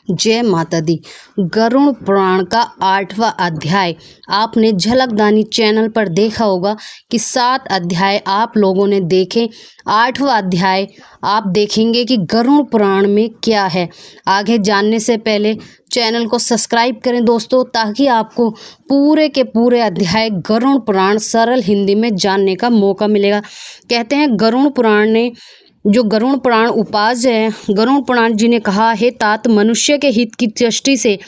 जय माता दी। गरुड़ पुराण का 8वां अध्याय आपने झलकदानी चैनल पर देखा होगा कि 7 अध्याय आप लोगों ने देखे। 8वां अध्याय आप देखेंगे कि गरुड़ पुराण में क्या है। आगे जानने से पहले चैनल को सब्सक्राइब करें दोस्तों, ताकि आपको पूरे के पूरे अध्याय गरुड़ पुराण सरल हिंदी में जानने का मौका मिलेगा। कहते हैं गरुड़ पुराण ने जो गरुड़ पुराण उपास्य है, गरुड़ पुराण जी ने कहा, हे तात, मनुष्य के हित की दृष्टि से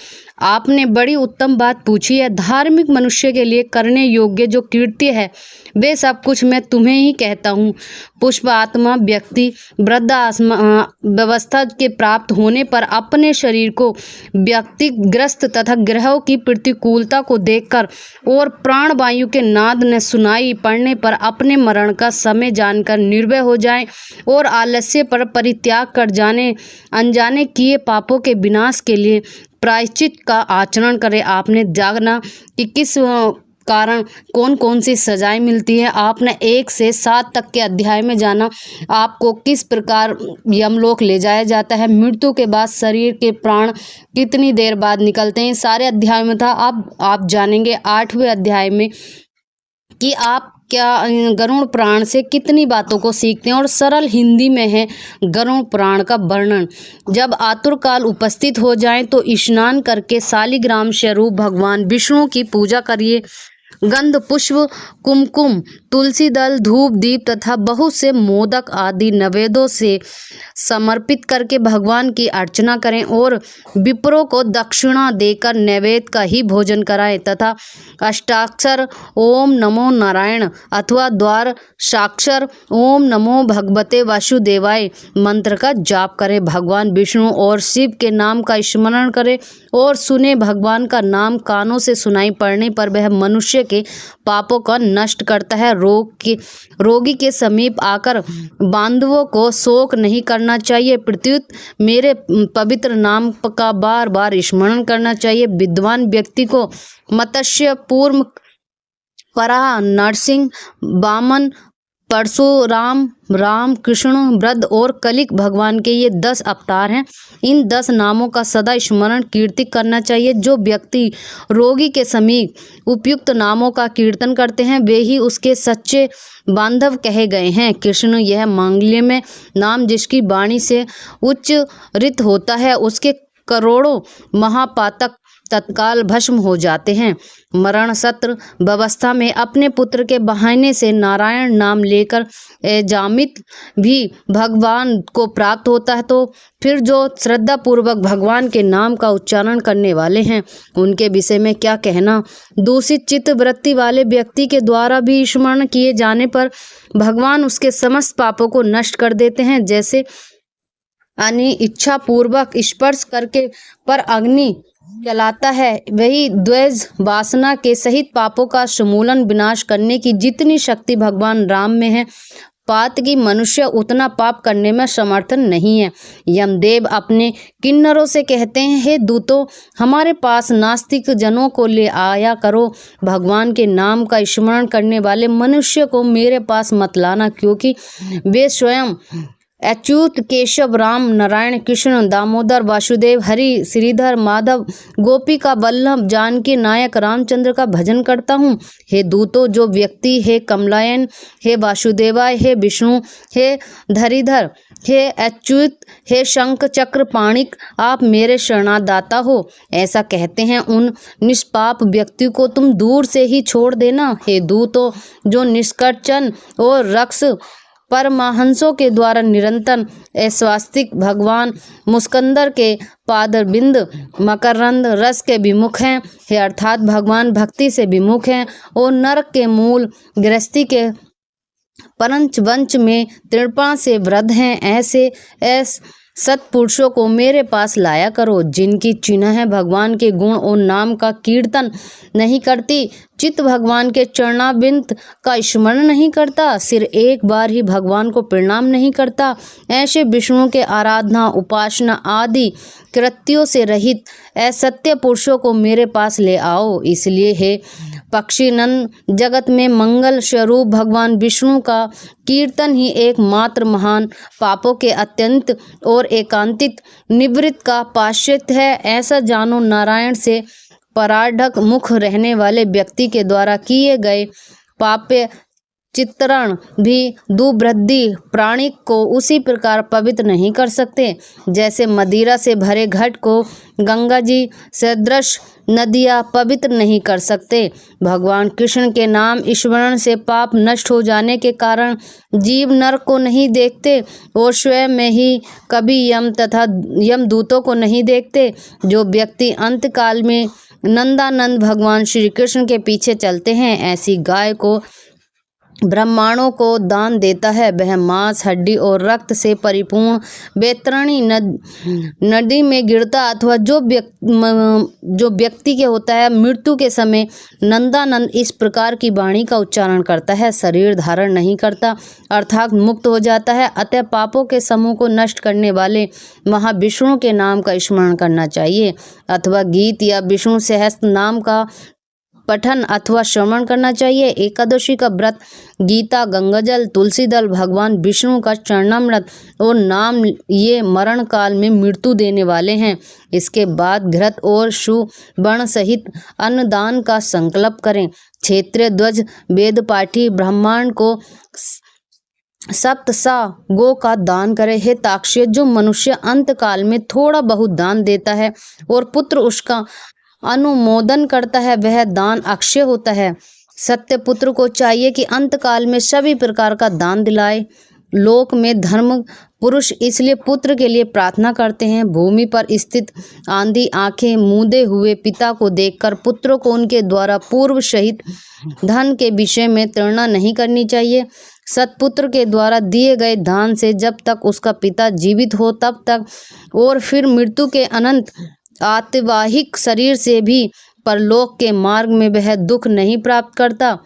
आपने बड़ी उत्तम बात पूछी है। धार्मिक मनुष्य के लिए करने योग्य जो कृत्य है वे सब कुछ मैं तुम्हें ही कहता हूँ। पुष्प आत्मा व्यक्ति वृद्धावस्था के प्राप्त होने पर अपने शरीर को व्यक्तिग्रस्त तथा ग्रहों की प्रतिकूलता को देखकर और प्राणवायु के नाद न सुनाई पड़ने पर अपने मरण का समय जानकर निर्भय हो जाए और आलस्य पर परित्याग कर जाने अनजाने किए पापों के विनाश के लिए प्रायश्चित का आचरण करें। आपने जाना कि किस कारण कौन कौन सी सजाएं मिलती है। आपने 1 से 7 तक के अध्याय में जाना आपको किस प्रकार यमलोक ले जाया जाता है, मृत्यु के बाद शरीर के प्राण कितनी देर बाद निकलते हैं, सारे अध्याय में था। अब आप जानेंगे 8वें अध्याय में कि आप क्या गरुड़ पुराण से कितनी बातों को सीखते हैं। और सरल हिंदी में है गरुड़ पुराण का वर्णन। जब आतुरकाल उपस्थित हो जाए तो स्नान करके शालिग्राम स्वरूप भगवान विष्णु की पूजा करिए। गंध पुष्प कुमकुम तुलसी दल धूप दीप तथा बहुत से मोदक आदि नैवेद्यों से समर्पित करके भगवान की अर्चना करें और विप्रों को दक्षिणा देकर नैवेद्य का ही भोजन कराएं तथा अष्टाक्षर ओम नमो नारायण अथवा द्वार साक्षर ओम नमो भगवते वासुदेवाय मंत्र का जाप करें। भगवान विष्णु और शिव के नाम का स्मरण करें और सुने। भगवान का नाम कानों से सुनाई पड़ने पर वह मनुष्य के पापों का नष्ट करता है। रोगी के समीप आकर बांधवों को शोक नहीं करना चाहिए, प्रत्युत मेरे पवित्र नाम का बार बार स्मरण करना चाहिए। विद्वान व्यक्ति को मत्स्य पूर्व परा नरसिंह वामन परशुराम राम कृष्ण वृद्ध और कलिक भगवान के ये 10 अवतार हैं। इन 10 नामों का सदा स्मरण कीर्ति करना चाहिए। जो व्यक्ति रोगी के समीप उपयुक्त नामों का कीर्तन करते हैं वे ही उसके सच्चे बांधव कहे गए हैं। कृष्ण यह मांगल्य में नाम जिसकी वाणी से उच्चरित होता है उसके करोड़ों महापातक तत्काल भस्म हो जाते हैं। मरण सत्र व्यवस्था में अपने पुत्र के बहाने से नारायण नाम लेकर जामित भी भगवान को प्राप्त होता है। तो फिर जो श्रद्धा पूर्वक भगवान के नाम का उच्चारण करने वाले हैं उनके विषय में क्या कहना। दूषित चित्त वृत्ति वाले व्यक्ति के द्वारा भी स्मरण किए जाने पर भगवान उसके समस्त पापों को नष्ट कर देते हैं। जैसे अन्य इच्छा पूर्वक स्पर्श करके पर अग्नि जलाता है, वही द्वेष वासना के सहित पापों का समूलन विनाश करने की जितनी शक्ति भगवान राम में है, पात की मनुष्य उतना पाप करने में समर्थन नहीं है। यमदेव अपने किन्नरों से कहते हैं, हे दूतों, हमारे पास नास्तिक जनों को ले आया करो। भगवान के नाम का स्मरण करने वाले मनुष्य को मेरे पास मत लाना, क्योंकि वे स्वयं अच्युत केशव राम नारायण कृष्ण दामोदर वासुदेव हरि श्रीधर माधव गोपी का वल्लभ जानकी नायक रामचंद्र का भजन करता हूँ। हे दूतों, जो व्यक्ति हे कमलायन, हे वासुदेवाय, हे विष्णु, हे धरीधर, हे अच्युत, हे शंख चक्र पाणिक, आप मेरे शरणादाता हो, ऐसा कहते हैं, उन निष्पाप व्यक्ति को तुम दूर से ही छोड़ देना। हे दूतों, जो निष्कर्चन और रक्ष परमहंसों के द्वारा निरंतर ऐश्वास्तिक भगवान मुस्कंदर के पादबिंद मकरंद रस के विमुख हैं, हे अर्थात भगवान भक्ति से विमुख हैं और नरक के मूल गृहस्थी के पंचवंच में तृपा से वृद्ध हैं। ऐसे सत्पुरुषों को मेरे पास लाया करो, जिनकी चिन्ह है भगवान के गुण और नाम का कीर्तन नहीं करती, चित्त भगवान के चरणाबिंद का स्मरण नहीं करता, सिर एक बार ही भगवान को प्रणाम नहीं करता, ऐसे विष्णु के आराधना, उपासना आदि कृत्यों से रहित असत्य पुरुषों को मेरे पास ले आओ। इसलिए हे पक्षीनंद, जगत में मंगल स्वरूप भगवान विष्णु का कीर्तन ही एकमात्र महान पापों के अत्यंत और एकांतिक निवृत्त का पाश्चात्य है। ऐसा जानो, नारायण से पराढ़क मुख रहने वाले व्यक्ति के द्वारा किए गए पाप्य चित्रण भी दुर्बुद्धि प्राणी को उसी प्रकार पवित्र नहीं कर सकते जैसे मदिरा से भरे घट को गंगा जी सदृश नदियाँ पवित्र नहीं कर सकते। भगवान कृष्ण के नाम स्मरण से पाप नष्ट हो जाने के कारण जीव नरक को नहीं देखते और स्वयं में ही कभी यम तथा यमदूतों को नहीं देखते। जो व्यक्ति अंतकाल में नंदानंद भगवान श्री कृष्ण के पीछे चलते हैं, ऐसी गाय को ब्रह्मांडों को दान देता है, वह मांस, हड्डी और रक्त से परिपूर्ण वैतरणी नदी में गिरता अथवा जो व्यक्ति के होता है मृत्यु के समय नंदानंद इस प्रकार की वाणी का उच्चारण करता है, शरीर धारण नहीं करता अर्थात मुक्त हो जाता है। अतः पापों के समूह को नष्ट करने वाले महाविष्णु के नाम का स्मरण करना चाहिए अथवा गीत या विष्णु सहस्त्र नाम का पठन अथवा श्रवण करना चाहिए। एकादशी का व्रत, गीता, गंगाजल, तुलसी दल, भगवान विष्णु का चरणामृत और नाम ये मरण काल में मृत्यु देने वाले हैं। इसके बाद घृत और सुवर्ण सहित अन्नदान का संकल्प करें। क्षेत्रीय ध्वज वेद पाठी ब्राह्मण को सप्तसा गो का दान करे। हे ताक्षिय, जो मनुष्य अंत काल में थोड़ा बहुत दान देता है और पुत्र उसका अनुमोदन करता है, वह दान अक्षय होता है। सत्य पुत्र को चाहिए कि अंतकाल में सभी प्रकार का दान दिलाए। लोक में धर्म पुरुष इसलिए पुत्र के लिए प्रार्थना करते हैं। भूमि पर स्थित आंधी आंखें मूंदे हुए पिता को देखकर पुत्रों को उनके द्वारा पूर्व सहित धन के विषय में तृणा नहीं करनी चाहिए। सत्पुत्र के द्वारा दिए गए दान से जब तक उसका पिता जीवित हो तब तक और फिर मृत्यु के अनंत आतिवाहिक शरीर से भी परलोक के मार्ग में वह दुख नहीं प्राप्त करता।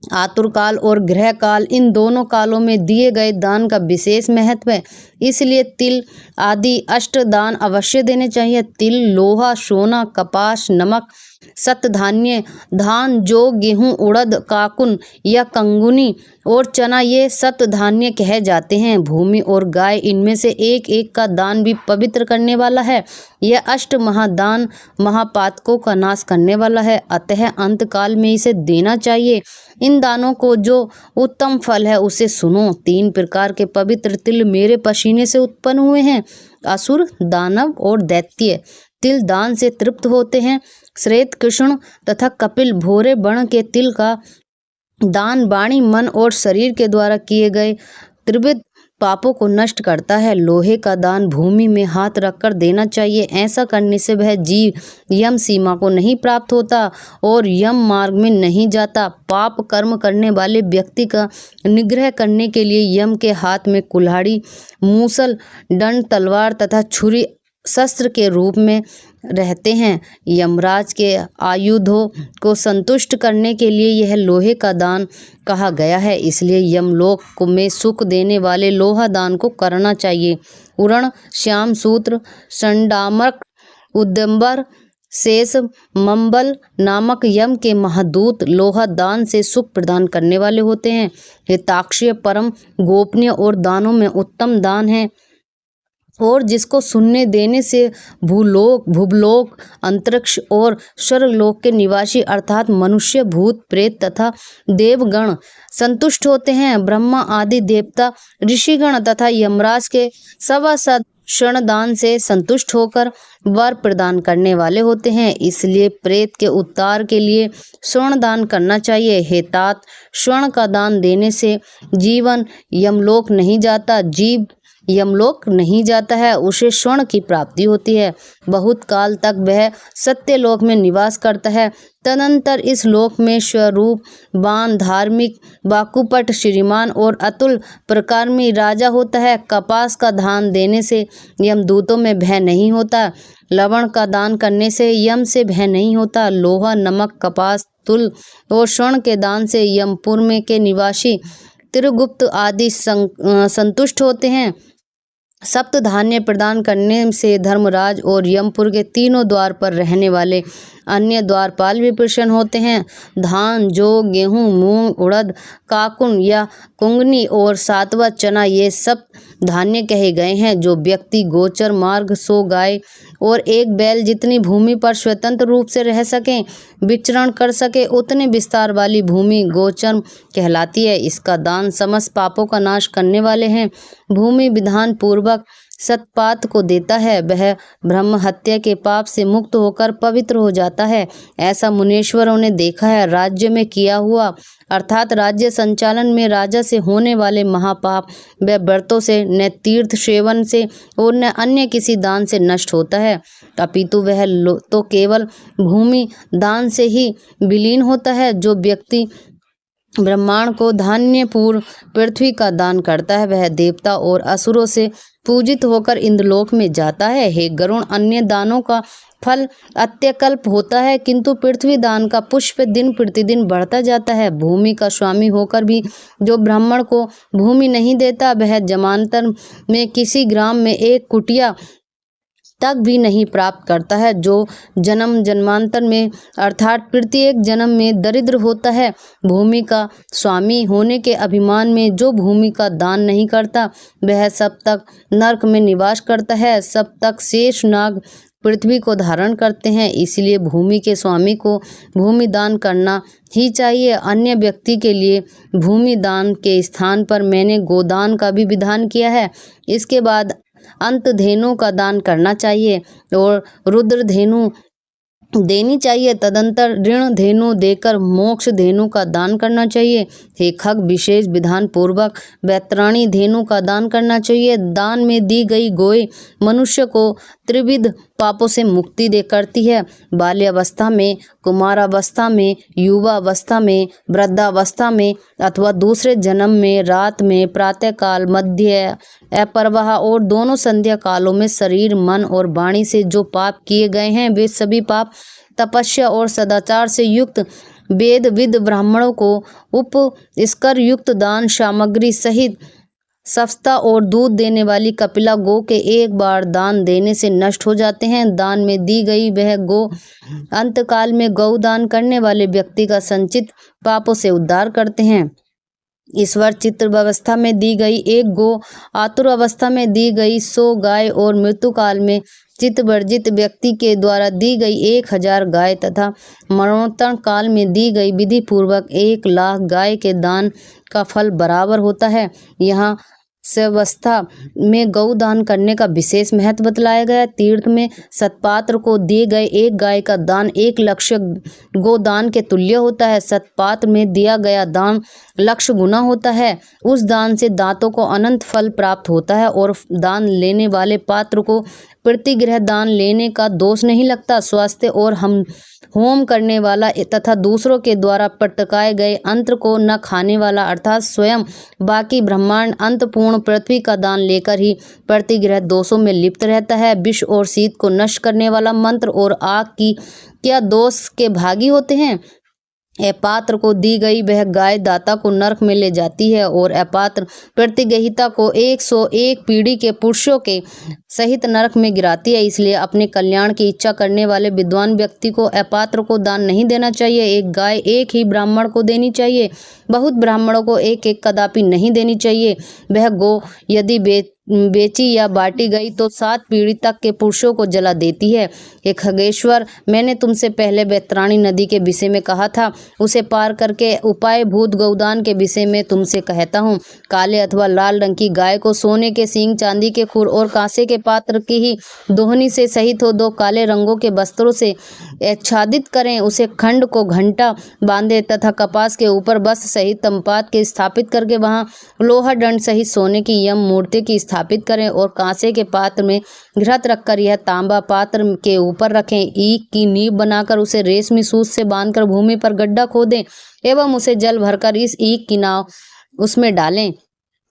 आतुर काल और ग्रह काल, इन दोनों कालों में दिए गए दान का विशेष महत्व है। इसलिए तिल आदि अष्टदान अवश्य देने चाहिए। तिल, लोहा, सोना, कपास, नमक, सतधान्य, धान, जौ, गेहूं, उड़द, काकुन या कंगुनी और चना ये सतधान्य कहे जाते हैं। भूमि और गाय, इनमें से एक एक का दान भी पवित्र करने वाला है। यह अष्ट महादान महापातकों का नाश करने वाला है, अतः अंतकाल में इसे देना चाहिए। इन दानों को जो उत्तम फल है उसे सुनो। 3 प्रकार के पवित्र तिल मेरे पसीने से उत्पन्न हुए हैं। असुर, दानव और दैत्य तिल दान से तृप्त होते हैं। श्वेत, कृष्ण तथा कपिल भूरे वर्ण के तिल का दान वाणी, मन और शरीर के द्वारा किए गए त्रिविध पापों को नष्ट करता है। लोहे का दान भूमि में हाथ रखकर देना चाहिए। ऐसा करने से वह जीव यम सीमा को नहीं प्राप्त होता और यम मार्ग में नहीं जाता। पाप कर्म करने वाले व्यक्ति का निग्रह करने के लिए यम के हाथ में कुल्हाड़ी, मूसल, दंड, तलवार तथा छुरी शस्त्र के रूप में रहते हैं। यमराज के आयुधों को संतुष्ट करने के लिए यह लोहे का दान कहा गया है, इसलिए यमलोक में सुख देने वाले लोहा दान को करना चाहिए। उरण, श्याम सूत्र, संडामक, उद्यम्बर, शेष, मंबल नामक यम के महादूत लोहा दान से सुख प्रदान करने वाले होते हैं। हिताक्षय परम गोपनीय और दानों में उत्तम दान है और जिसको सुनने देने से भूलोक, भुवलोक, अंतरिक्ष और स्वर्गलोक के निवासी अर्थात मनुष्य, भूत, प्रेत तथा देवगण संतुष्ट होते हैं। ब्रह्मा आदि देवता, ऋषिगण तथा यमराज के सभासद श्रणदान से संतुष्ट होकर वर प्रदान करने वाले होते हैं। इसलिए प्रेत के उद्धार के लिए स्वर्ण दान करना चाहिए। हे तात, स्वर्ण का दान देने से जीवन यमलोक नहीं जाता, जीव यमलोक नहीं जाता है, उसे स्वर्ण की प्राप्ति होती है। बहुत काल तक वह सत्यलोक में निवास करता है। तदनंतर इस लोक में स्वरूपवान, धार्मिक, वाकुपट, श्रीमान और अतुल प्रकारमी राजा होता है। कपास का दान देने से यमदूतों में भय नहीं होता। लवण का दान करने से यम से भय नहीं होता। लोहा, नमक, कपास, तुल और स्वर्ण के दान से यमपुर में के निवासी त्रिगुप्त आदि संतुष्ट होते हैं। सप्त धान्य प्रदान करने से धर्मराज और यमपुर के तीनों द्वार पर रहने वाले अन्य द्वारपाल भी प्रसन्न होते हैं। धान, जौ, गेहूँ, मूंग, उड़द, काकुन या कुंगनी और सातवा चना ये सब धान्य कहे गए हैं। जो व्यक्ति गोचर मार्ग 100 गाय और 1 बैल जितनी भूमि पर स्वतंत्र रूप से रह सकें, विचरण कर सके, उतने विस्तार वाली भूमि गोचर कहलाती है। इसका दान समस्त पापों का नाश करने वाले हैं। भूमि विधान पूर्वक सतपात को देता है, वह ब्रह्म हत्या के पाप से मुक्त होकर पवित्र हो जाता है। ऐसा मुनीश्वरों ने देखा है। राज्य में किया हुआ अर्थात राज्य संचालन में राजा से होने वाले महापाप वह व्रतों से, न तीर्थ सेवन से और न अन्य किसी दान से नष्ट होता है, अपितु वह तो केवल भूमि दान से ही विलीन होता है। जो व्यक्ति ब्रह्मांड को धान्य पूर्ण पृथ्वी का दान करता है, वह देवता और असुरों से पूजित होकर इंद्रलोक में जाता है। हे गरुण, अन्य दानों का फल अत्यल्प होता है, किंतु पृथ्वी दान का पुष्प दिन प्रतिदिन बढ़ता जाता है। भूमि का स्वामी होकर भी जो ब्राह्मण को भूमि नहीं देता, वह जमानतर में किसी ग्राम में एक कुटिया तक भी नहीं प्राप्त करता है। जो जन्म जन्मांतर में अर्थात प्रत्येक जन्म में दरिद्र होता है, भूमि का स्वामी होने के अभिमान में जो भूमि का दान नहीं करता, वह सब तक नरक में निवास करता है। सब तक शेष नाग पृथ्वी को धारण करते हैं। इसलिए भूमि के स्वामी को भूमि दान करना ही चाहिए। अन्य व्यक्ति के लिए भूमि दान के स्थान पर मैंने गोदान का भी विधान किया है। इसके बाद अंत धेनु का दान करना चाहिए और रुद्र धेनु देनी चाहिए। तदंतर ऋण धेनु देकर मोक्ष धेनु का दान करना चाहिए। हे खग, विशेष विधान पूर्वक वैतरणी धेनु का दान करना चाहिए। दान में दी गई गोय मनुष्य को त्रिविध पापों से मुक्ति दे करती है। बाल्यावस्था में, कुमारावस्था में, युवावस्था में, वृद्धावस्था में अथवा दूसरे जन्म में, रात में, प्रातःकाल, मध्य, अपरवाह और दोनों संध्या कालों में शरीर, मन और वाणी से जो पाप किए गए हैं, वे सभी पाप तपस्या और सदाचार से युक्त वेद विद ब्राह्मणों को उपस्कर युक्त दान सामग्री सहित सस्ता और दूध देने वाली कपिला गो के एक बार दान देने से नष्ट हो जाते हैं। दान में दी गई वह गो अंतकाल में गौ दान करने वाले व्यक्ति का संचित पापों से उद्धार करते हैं। ईश्वर चित्र अवस्था में दी गई एक गो, आतुर अवस्था में दी गई 100 गाय और मृत्यु काल में चित्त वर्जित व्यक्ति के द्वारा दी गई 1000 गाय तथा मरणोत्तर काल में दी गई विधि पूर्वक 1 लाख गाय के दान का फल बराबर होता है। यहाँ स्वस्था में गौ दान करने का विशेष महत्व बतलाया गया। तीर्थ में सतपात्र को दिए गए 1 गाय का दान 1 लक्ष्य गोदान के तुल्य होता है। सतपात्र में दिया गया दान लक्ष्य गुना होता है। उस दान से दांतों को अनंत फल प्राप्त होता है और दान लेने वाले पात्र को प्रतिग्रह दान लेने का दोष नहीं लगता। स्वास्थ्य और हम होम करने वाला तथा दूसरों के द्वारा पटकाए गए अंतर को न खाने वाला अर्थात स्वयं बाकी ब्रह्मांड अंतपूर्ण पृथ्वी का दान लेकर ही प्रतिग्रह दोषों में लिप्त रहता है। विष और शीत को नष्ट करने वाला मंत्र और आग की क्या दोष के भागी होते हैं। अपात्र को दी गई वह गाय दाता को नरक में ले जाती है और अपात्र प्रतिग्रहिता को 101 पीढ़ी के पुरुषों के सहित नरक में गिराती है। इसलिए अपने कल्याण की इच्छा करने वाले विद्वान व्यक्ति को अपात्र को दान नहीं देना चाहिए। एक गाय एक ही ब्राह्मण को देनी चाहिए। बहुत ब्राह्मणों को एक एक कदापि नहीं देनी चाहिए। वह गो यदि बेची या बांटी गई तो 7 पीढ़ी तक के पुरुषों को जला देती है। हे खगेश्वर, मैंने तुमसे पहले वैतरणी नदी के विषय में कहा था, उसे पार करके उपाय भूत गौदान के विषय में तुमसे कहता हूँ। काले अथवा लाल रंग की गाय को सोने के सींग, चांदी के खुर और कांसे के पात्र की ही दोहनी से सहित हो 2 काले रंगों के वस्त्रों से आच्छादित करें, उसे खंड को घंटा बांधे तथा कपास के ऊपर वस्त्र सहित तमपात के स्थापित करके वहां लोहा दंड सहित सोने की यम मूर्ति की स्थापित करें और कांसे के पात्र में घृत रखकर यह तांबा पात्र के ऊपर रखें। ईख की नींव बनाकर उसे रेशमी सूत से बांधकर भूमि पर गड्ढा खोदें एवं उसे जल भरकर इस ईख की नाव उसमें डालें।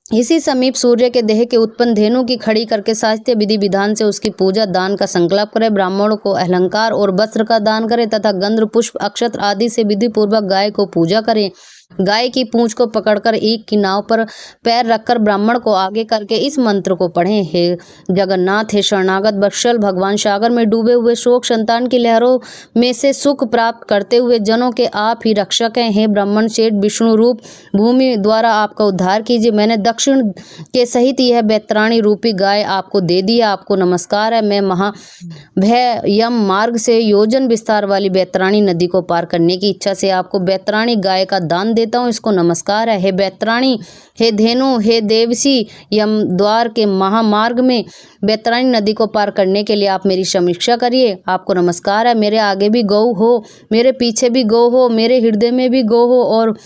इसी समीप सूर्य के देह के उत्पन्न धेनु की खड़ी करके शास्त्रीय विधि विधान से उसकी पूजा दान का संकल्प करे। ब्राह्मणों को अलंकार और वस्त्र का दान करे तथा गंध पुष्प अक्षत्र आदि से विधि पूर्वक गाय को पूजा करे। गाय की पूंछ को पकड़कर ईख की नाव पर पैर रखकर ब्राह्मण को आगे करके इस मंत्र को पढ़ें। हे जगन्नाथ, हे शरणागत वत्सल भगवान, सागर में डूबे हुए शोक संतान की लहरों में से सुख प्राप्त करते हुए जनों के आप ही रक्षक हैं। हे ब्राह्मण सेठ विष्णु रूप भूमि द्वारा आपका उद्धार कीजिए। मैंने दक्षिण के सहित यह बैतराणी रूपी गाय आपको दे दिया। आपको नमस्कार है। मैं महाभय यम मार्ग से योजन विस्तार वाली बैतराणी नदी को पार करने की इच्छा से आपको बैतराणी गाय का दान देता हूँ। इसको नमस्कार है। हे बैतराणी, हे धेनु, हे देवसी, यम द्वार के महामार्ग में बैतराणी नदी को पार करने के लिए आप मेरी समीक्षा करिए। आपको नमस्कार है। मेरे आगे भी गौ हो, मेरे पीछे भी गौ हो, मेरे हृदय में भी गौ हो और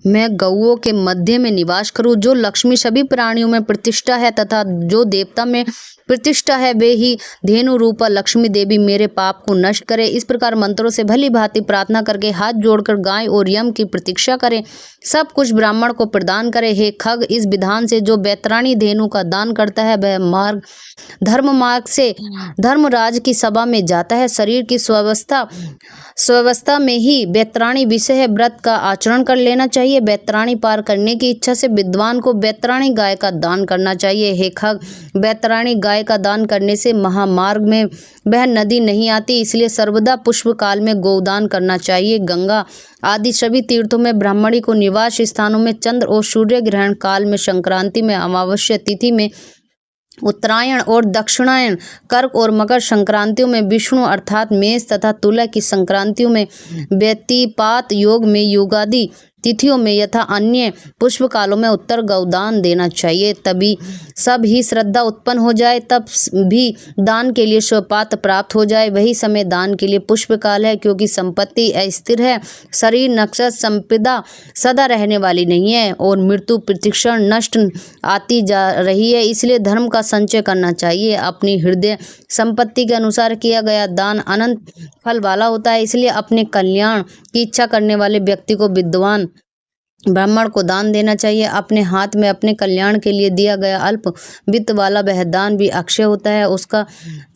मैं गौओं के मध्य में निवास करूं। जो लक्ष्मी सभी प्राणियों में प्रतिष्ठा है तथा जो देवता में प्रतिष्ठा है वे ही धेनु रूपा लक्ष्मी देवी मेरे पाप को नष्ट करे। इस प्रकार मंत्रों से भली भांति प्रार्थना करके हाथ जोड़कर गाय और यम की प्रतीक्षा करें। सब कुछ ब्राह्मण को प्रदान करे। हे खग, इस विधान से जो बैतराणी धेनु का दान करता है वह मार्ग धर्म मार्ग से धर्मराज की सभा में जाता है। शरीर की स्वस्था में ही बैतराणी विषय है। व्रत का आचरण कर लेना चाहिए। बैतराणी पार करने की इच्छा से विद्वान को बैतराणी गाय का दान करना चाहिए। हे खग, बैतराणी गाय का दान करने से महामार्ग में वह नदी नहीं आती, इसलिए सर्वदा पुष्प काल में गोदान करना चाहिए। गंगा आदि सभी तीर्थों में ब्राह्मणी को निवास स्थानों में चंद्र और सूर्य ग्रहण काल में, संक्रांति में, अमावस्या तिथि में, उत्तरायण और दक्षिणायन, कर्क और मकर संक्रांतियों में, विष्णु अर्थात मेष तथा तुला की संक्रांतियों में, व्यतिपात योग में, युगादि तिथियों में यथा अन्य पुष्प कालों में उत्तर गौदान देना चाहिए। तभी सब ही श्रद्धा उत्पन्न हो जाए, तब भी दान के लिए स्वपात्र प्राप्त हो जाए। वही समय दान के लिए पुष्प काल है, क्योंकि संपत्ति अस्थिर है, शरीर नक्षत्र संपदा सदा रहने वाली नहीं है और मृत्यु प्रतिक्षण नष्ट आती जा रही है। इसलिए धर्म का संचय करना चाहिए। अपनी हृदय संपत्ति के अनुसार किया गया दान अनंत फल वाला होता है। इसलिए अपने कल्याण की इच्छा करने वाले व्यक्ति को विद्वान ब्राह्मण को दान देना चाहिए। अपने हाथ में अपने कल्याण के लिए दिया गया अल्प वित्त वाला वह दान भी अक्षय होता है, उसका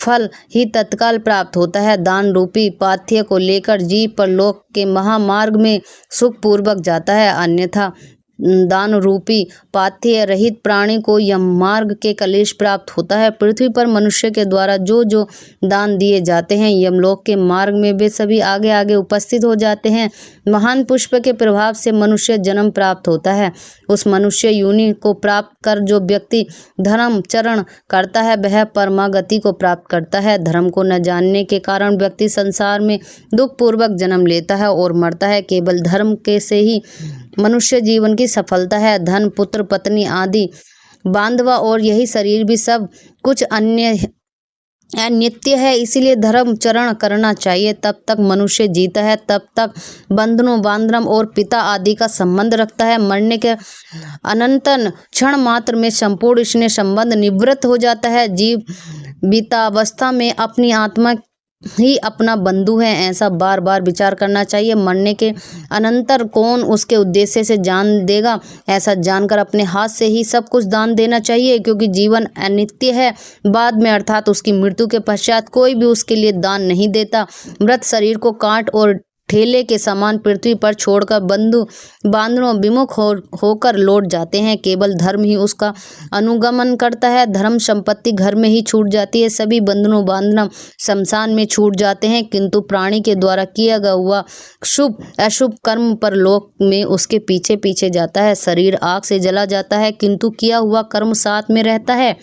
फल ही तत्काल प्राप्त होता है। दान रूपी पाथ्य को लेकर जीव परलोक के महामार्ग में सुखपूर्वक जाता है, अन्यथा दान रूपी पाथ्य रहित प्राणी को यम मार्ग के कलेश प्राप्त होता है। पृथ्वी पर मनुष्य के द्वारा जो जो दान दिए जाते हैं, यमलोक के मार्ग में वे सभी आगे आगे उपस्थित हो जाते हैं। महान पुष्प के प्रभाव से मनुष्य जन्म प्राप्त होता है। उस मनुष्य योनि को प्राप्त कर जो व्यक्ति धर्म चरण करता है वह परमागति को प्राप्त करता है। धर्म को न जानने के कारण व्यक्ति संसार में दुख पूर्वक जन्म लेता है और मरता है। केवल धर्म के से ही मनुष्य जीवन की सफलता है। धन, पुत्र, पत्नी आदि बांधवा और यही शरीर भी सब कुछ नित्य है, इसीलिए धर्म चरण करना चाहिए। तब तक मनुष्य जीता है, तब तक बंधनों, बांधरम और पिता आदि का संबंध रखता है। मरने के अनंतन क्षण मात्र में संपूर्ण इसने संबंध निवृत्त हो जाता है। जीव बीतावस्था में अपनी आत्मा ही अपना बंधु है, ऐसा बार बार विचार करना चाहिए। मरने के अनंतर कौन उसके उद्देश्य से जान देगा, ऐसा जानकर अपने हाथ से ही सब कुछ दान देना चाहिए, क्योंकि जीवन अनित्य है। बाद में अर्थात उसकी मृत्यु के पश्चात कोई भी उसके लिए दान नहीं देता। मृत शरीर को काट और ठेले के समान पृथ्वी पर छोड़कर बंधु बांधनों विमुख होकर लौट जाते हैं। केवल धर्म ही उसका अनुगमन करता है। धर्म संपत्ति घर में ही छूट जाती है, सभी बंधनों बांधना शमशान में छूट जाते हैं, किंतु प्राणी के द्वारा किया गया हुआ शुभ अशुभ कर्म पर लोक में उसके पीछे पीछे जाता है। शरीर आग से जला जाता है, किंतु किया हुआ कर्म साथ में रहता है।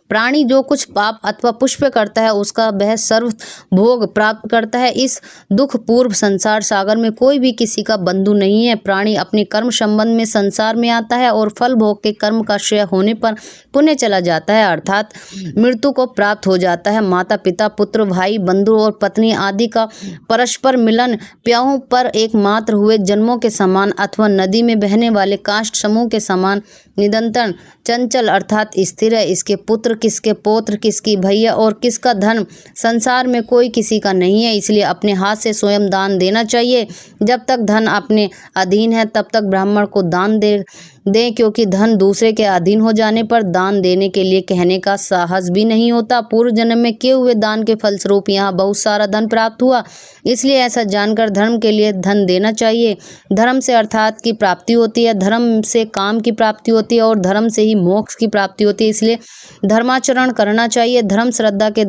प्राणी जो कुछ पाप अथवा पुष्य करता है उसका वह सर्व भोग प्राप्त करता है। इस दुख पूर्व संसार सागर में कोई भी किसी का बंधु नहीं है। प्राणी अपने कर्म संबंध में संसार में आता है और फल भोग के कर्म का श्रेय होने पर पुण्य चला जाता है, अर्थात मृत्यु को प्राप्त हो जाता है। माता पिता पुत्र भाई बंधु और पत्नी आदि का परस्पर मिलन प्याहों पर एकमात्र हुए जन्मों के समान अथवा नदी में बहने वाले काष्ठ समूह के समान निरंतर चंचल अर्थात स्थिर है। इसके पुत्र किसके पौत्र किसकी भैया और किसका धन संसार में कोई किसी का नहीं है, इसलिए अपने हाथ से स्वयं दान देना चाहिए। जब तक धन अपने अधीन है तब तक ब्राह्मण को दान दें, क्योंकि धन दूसरे के अधीन हो जाने पर दान देने के लिए कहने का साहस भी नहीं होता। पूर्व जन्म में किए हुए दान के फलस्वरूप यहाँ बहुत सारा धन प्राप्त हुआ, इसलिए ऐसा जानकर धर्म के लिए धन देना चाहिए। धर्म से अर्थात की प्राप्ति होती है, धर्म से काम की प्राप्ति होती है और धर्म से ही मोक्ष की प्राप्ति होती है, इसलिए धर्माचरण करना चाहिए। धर्म श्रद्धा के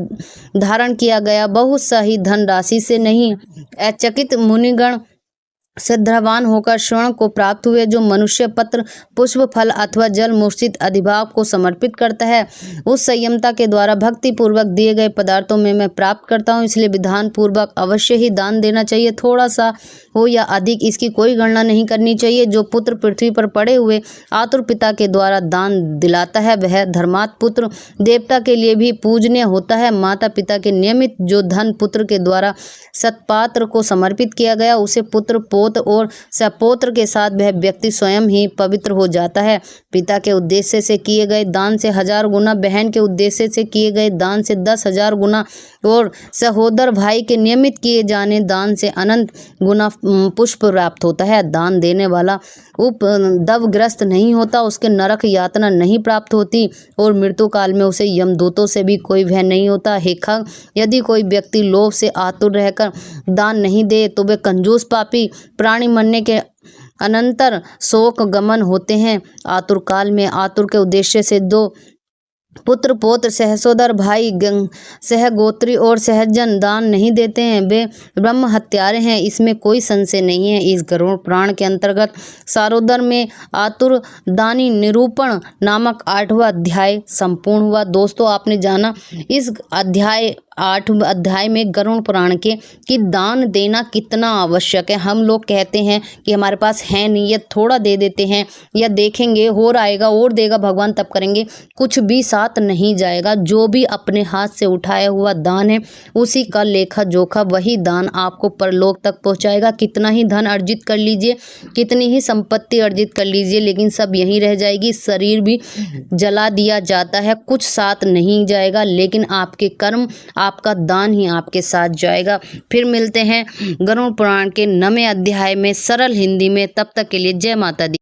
धारण किया गया बहुत सा ही धन राशि से नहीं, अचकित मुनिगण श्रद्धावान होकर श्रवण को प्राप्त हुए। जो मनुष्य पत्र पुष्प फल अथवा जल मूर्छित अधिभाव को समर्पित करता है उस संयमता के द्वारा भक्ति पूर्वक दिए गए पदार्थों में मैं प्राप्त करता हूँ, इसलिए विधान पूर्वक अवश्य ही दान देना चाहिए। थोड़ा सा हो या अधिक इसकी कोई गणना नहीं करनी चाहिए। जो पुत्र पृथ्वी पर पड़े हुए आतुर पिता के द्वारा दान दिलाता है वह धर्मात्म पुत्र देवता के लिए भी पूजनीय होता है। माता पिता के नियमित जो धन पुत्र के द्वारा सत्पात्र को समर्पित किया गया उसे पुत्र पौत्र और सपोत्र के साथ वह व्यक्ति स्वयं ही पवित्र हो जाता है। पिता के उद्देश्य से किए गए दान से 1000 गुना, बहन के उद्देश्य से किए गए दान से 10,000 गुना और सहोदर भाई के नियमित किए जाने दान से अनंत गुना पुष्प प्राप्त होता है। दान देने वाला उपद्रवग्रस्त नहीं होता, उसके नरक यातना नहीं प्राप्त होती और मृत्यु काल में उसे यमदूतों से भी कोई भय नहीं होता। हे खग, यदि कोई व्यक्ति लोभ से आतुर रहकर दान नहीं दे तो वे कंजूस पापी प्राणी मरने के अनंतर शोक गमन होते हैं। आतुर काल में आतुर के उद्देश्य से दो पुत्र पौत्र सहसोदर भाई सहगोत्री और सहजन दान नहीं देते हैं, वे ब्रह्म हत्यारे हैं, इसमें कोई संशय नहीं है। इस गरुड़ पुराण के अंतर्गत सारोदर में आतुर दानी निरूपण नामक 8वां अध्याय संपूर्ण हुआ। दोस्तों, आपने जाना इस 8वें अध्याय में गरुड़ पुराण के कि दान देना कितना आवश्यक है। हम लोग कहते हैं कि हमारे पास है नहीं या थोड़ा दे देते हैं या देखेंगे हो रहेगा और देगा भगवान तब करेंगे, कुछ भी साथ नहीं जाएगा। जो भी अपने हाथ से उठाया हुआ दान है उसी का लेखा जोखा वही दान आपको परलोक तक पहुंचाएगा। कितना ही धन अर्जित कर लीजिए, कितनी ही संपत्ति अर्जित कर लीजिए, लेकिन सब यहीं रह जाएगी। शरीर भी जला दिया जाता है, कुछ साथ नहीं जाएगा, लेकिन आपके कर्म आपका दान ही आपके साथ जाएगा। फिर मिलते हैं गरुड़ पुराण के 9वें अध्याय में सरल हिंदी में। तब तक के लिए जय माता दी।